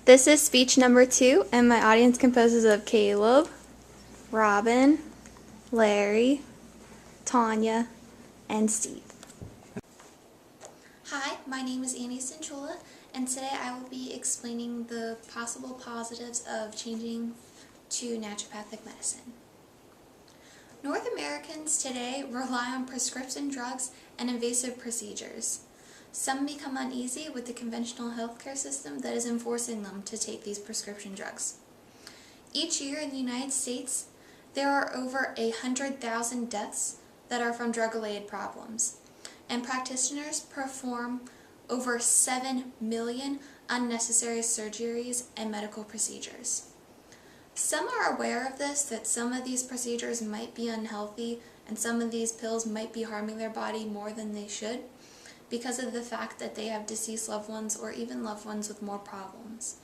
This is speech number 2, and my audience composes of Caleb, Robin, Larry, Tanya, and Steve. Hi, my name is Annie Cinchula, and today I will be explaining the possible positives of changing to naturopathic medicine. North Americans today rely on prescription drugs and invasive procedures. Some become uneasy with the conventional healthcare system that is enforcing them to take these prescription drugs. Each year in the United States, there are over 100,000 deaths that are from drug-related problems, and practitioners perform over 7 million unnecessary surgeries and medical procedures. Some are aware of this, that some of these procedures might be unhealthy and some of these pills might be harming their body more than they should because of the fact that they have deceased loved ones or even loved ones with more problems.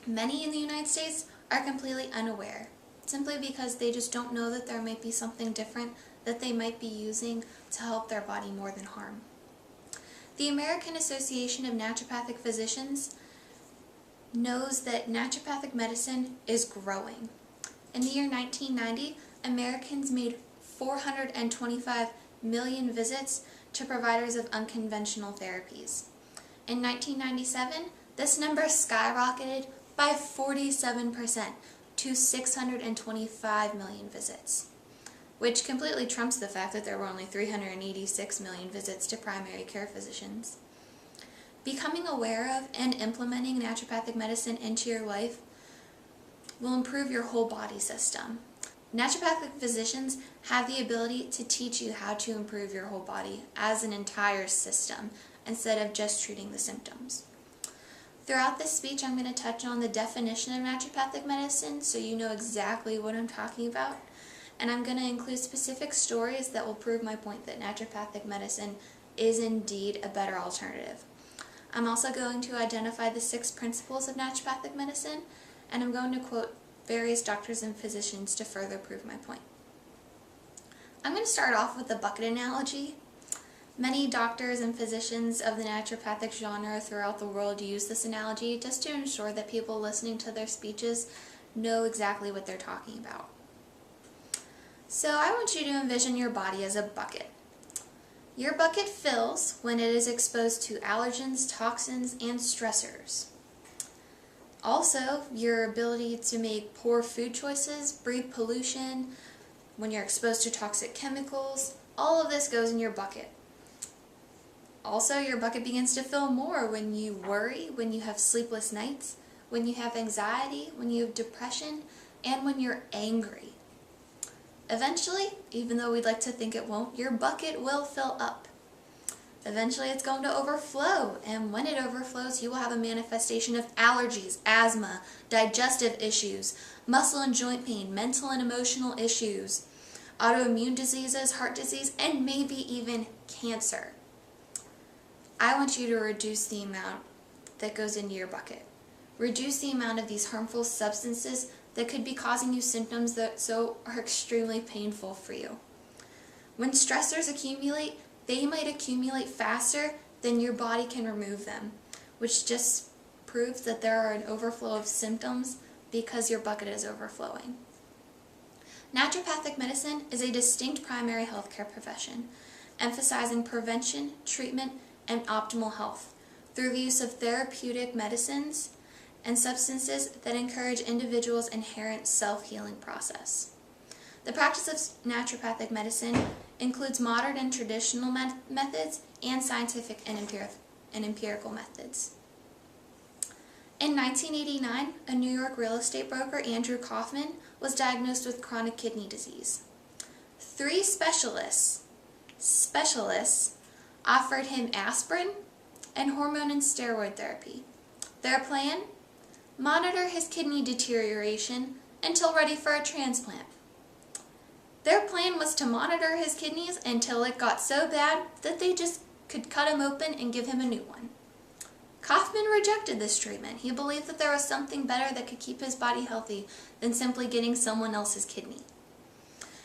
Many in the United States are completely unaware, simply because they just don't know that there might be something different that they might be using to help their body more than harm. The American Association of Naturopathic Physicians knows that naturopathic medicine is growing. In the year 1990, Americans made 425 million visits to providers of unconventional therapies. In 1997, this number skyrocketed by 47% to 625 million visits, which completely trumps the fact that there were only 386 million visits to primary care physicians. Becoming aware of and implementing naturopathic medicine into your life will improve your whole body system. Naturopathic physicians have the ability to teach you how to improve your whole body as an entire system instead of just treating the symptoms. Throughout this speech, I'm going to touch on the definition of naturopathic medicine so you know exactly what I'm talking about. And I'm going to include specific stories that will prove my point that naturopathic medicine is indeed a better alternative. I'm also going to identify the 6 principles of naturopathic medicine, and I'm going to quote various doctors and physicians to further prove my point. I'm going to start off with the bucket analogy. Many doctors and physicians of the naturopathic genre throughout the world use this analogy just to ensure that people listening to their speeches know exactly what they're talking about. So I want you to envision your body as a bucket. Your bucket fills when it is exposed to allergens, toxins, and stressors. Also, your ability to make poor food choices, breathe pollution, when you're exposed to toxic chemicals, all of this goes in your bucket. Also, your bucket begins to fill more when you worry, when you have sleepless nights, when you have anxiety, when you have depression, and when you're angry. Eventually, even though we'd like to think it won't, your bucket will fill up. Eventually it's going to overflow, and when it overflows, you will have a manifestation of allergies, asthma, digestive issues, muscle and joint pain, mental and emotional issues, autoimmune diseases, heart disease, and maybe even cancer. I want you to reduce the amount that goes into your bucket. Reduce the amount of these harmful substances that could be causing you symptoms that are extremely painful for you. When stressors accumulate, they might accumulate faster than your body can remove them, which just proves that there are an overflow of symptoms because your bucket is overflowing. Naturopathic medicine is a distinct primary healthcare profession, emphasizing prevention, treatment, and optimal health through the use of therapeutic medicines and substances that encourage individuals' inherent self-healing process. The practice of naturopathic medicine includes modern and traditional methods and scientific and empirical methods. In 1989, a New York real estate broker, Andrew Kaufman, was diagnosed with chronic kidney disease. 3 specialists offered him aspirin and hormone and steroid therapy. Their plan? Monitor his kidney deterioration until ready for a transplant. Their plan was to monitor his kidneys until it got so bad that they just could cut him open and give him a new one. Kaufman rejected this treatment. He believed that there was something better that could keep his body healthy than simply getting someone else's kidney.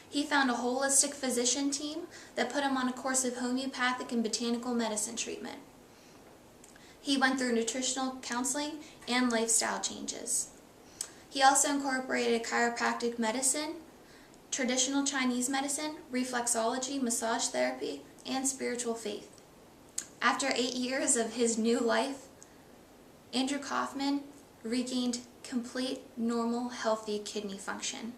He found a holistic physician team that put him on a course of homeopathic and botanical medicine treatment. He went through nutritional counseling and lifestyle changes. He also incorporated chiropractic medicine, traditional Chinese medicine, reflexology, massage therapy, and spiritual faith. After 8 years of his new life, Andrew Kaufman regained complete, normal, healthy kidney function.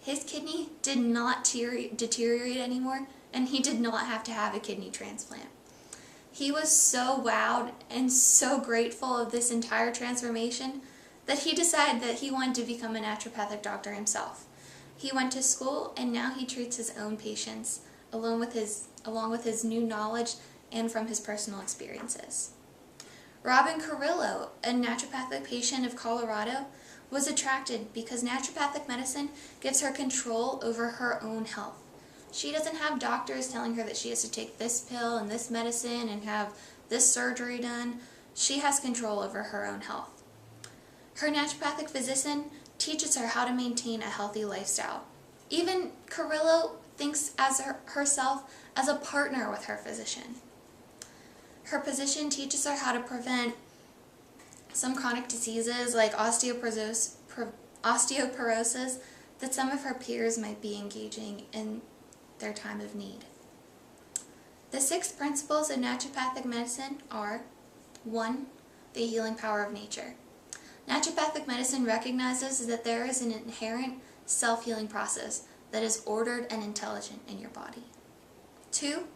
His kidney did not deteriorate anymore, and he did not have to have a kidney transplant. He was so wowed and so grateful of this entire transformation that he decided that he wanted to become a naturopathic doctor himself. He went to school, and now he treats his own patients along with his new knowledge and from his personal experiences. Robin Carrillo, a naturopathic patient of Colorado, was attracted because naturopathic medicine gives her control over her own health. She doesn't have doctors telling her that she has to take this pill and this medicine and have this surgery done. She has control over her own health. Her naturopathic physician teaches her how to maintain a healthy lifestyle. Even Carrillo thinks as herself as a partner with her physician. Her physician teaches her how to prevent some chronic diseases like osteoporosis that some of her peers might be engaging in their time of need. The 6 principles of naturopathic medicine are: 1. The healing power of nature. Naturopathic medicine recognizes that there is an inherent self-healing process that is ordered and intelligent in your body. 2.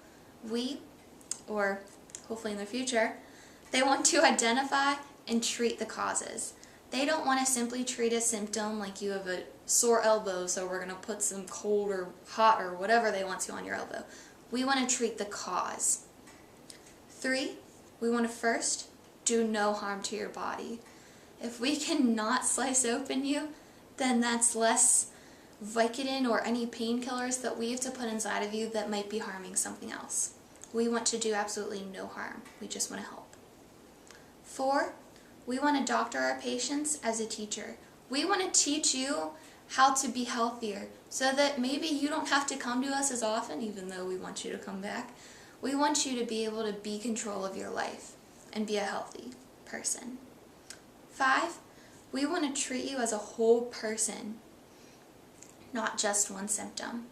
Or hopefully in the future, they want to identify and treat the causes. They don't want to simply treat a symptom like you have a sore elbow, so we're going to put some cold or hot or whatever they want to on your elbow. We want to treat the cause. 3, we want to first do no harm to your body. If we cannot slice open you, then that's less Vicodin or any painkillers that we have to put inside of you that might be harming something else. We want to do absolutely no harm. We just want to help. 4, we want to doctor our patients as a teacher. We want to teach you how to be healthier so that maybe you don't have to come to us as often, even though we want you to come back. We want you to be able to be in control of your life and be a healthy person. 5, we want to treat you as a whole person, not just one symptom.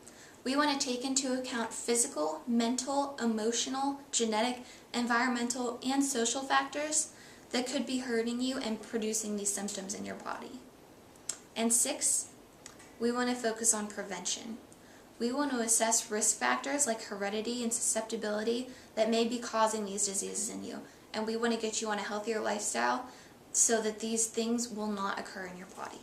We want to take into account physical, mental, emotional, genetic, environmental, and social factors that could be hurting you and producing these symptoms in your body. And 6, we want to focus on prevention. We want to assess risk factors like heredity and susceptibility that may be causing these diseases in you. And we want to get you on a healthier lifestyle so that these things will not occur in your body.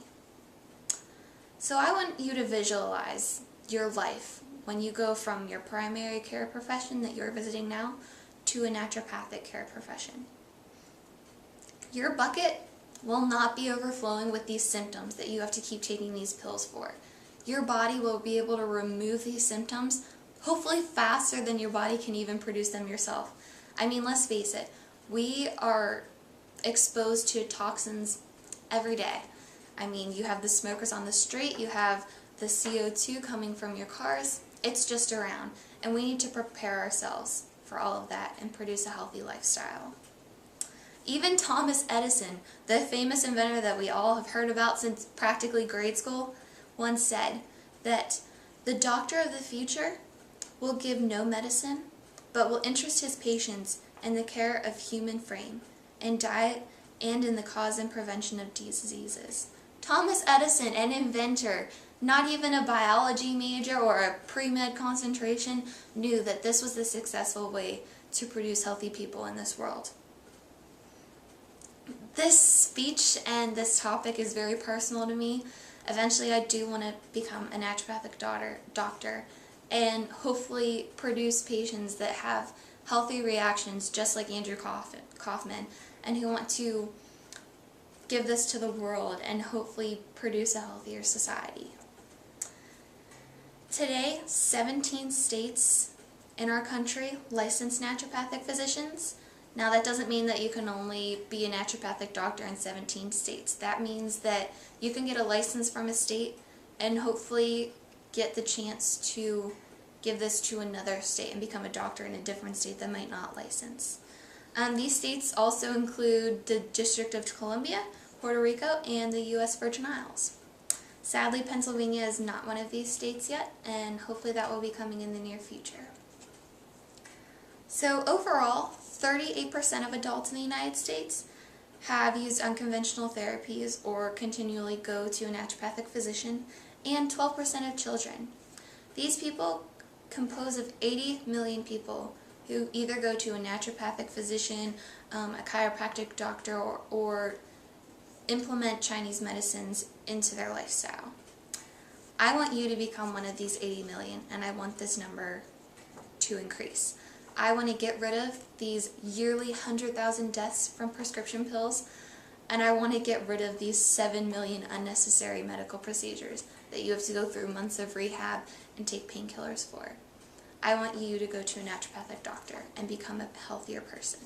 So I want you to visualize your life when you go from your primary care profession that you're visiting now to a naturopathic care profession. Your bucket will not be overflowing with these symptoms that you have to keep taking these pills for. Your body will be able to remove these symptoms hopefully faster than your body can even produce them yourself. I mean, let's face it, we are exposed to toxins every day. I mean, you have the smokers on the street, you have the CO2 coming from your cars, it's just around. And we need to prepare ourselves for all of that and produce a healthy lifestyle. Even Thomas Edison, the famous inventor that we all have heard about since practically grade school, once said that the doctor of the future will give no medicine, but will interest his patients in the care of human frame, in diet, and in the cause and prevention of diseases. Thomas Edison, an inventor, not even a biology major or a pre-med concentration, knew that this was the successful way to produce healthy people in this world. This speech and this topic is very personal to me. Eventually I do want to become a naturopathic doctor and hopefully produce patients that have healthy reactions just like Andrew Kaufman and who want to give this to the world and hopefully produce a healthier society. Today, 17 states in our country license naturopathic physicians. Now that doesn't mean that you can only be a naturopathic doctor in 17 states. That means that you can get a license from a state and hopefully get the chance to give this to another state and become a doctor in a different state that might not license. These states also include the District of Columbia, Puerto Rico, and the U.S. Virgin Islands. Sadly, Pennsylvania is not one of these states yet, and hopefully that will be coming in the near future. So overall, 38% of adults in the United States have used unconventional therapies or continually go to a naturopathic physician, and 12% of children. These people compose of 80 million people who either go to a naturopathic physician, a chiropractic doctor, or implement Chinese medicines into their lifestyle. I want you to become one of these 80 million, and I want this number to increase. I want to get rid of these yearly 100,000 deaths from prescription pills, and I want to get rid of these 7 million unnecessary medical procedures that you have to go through months of rehab and take painkillers for. I want you to go to a naturopathic doctor and become a healthier person.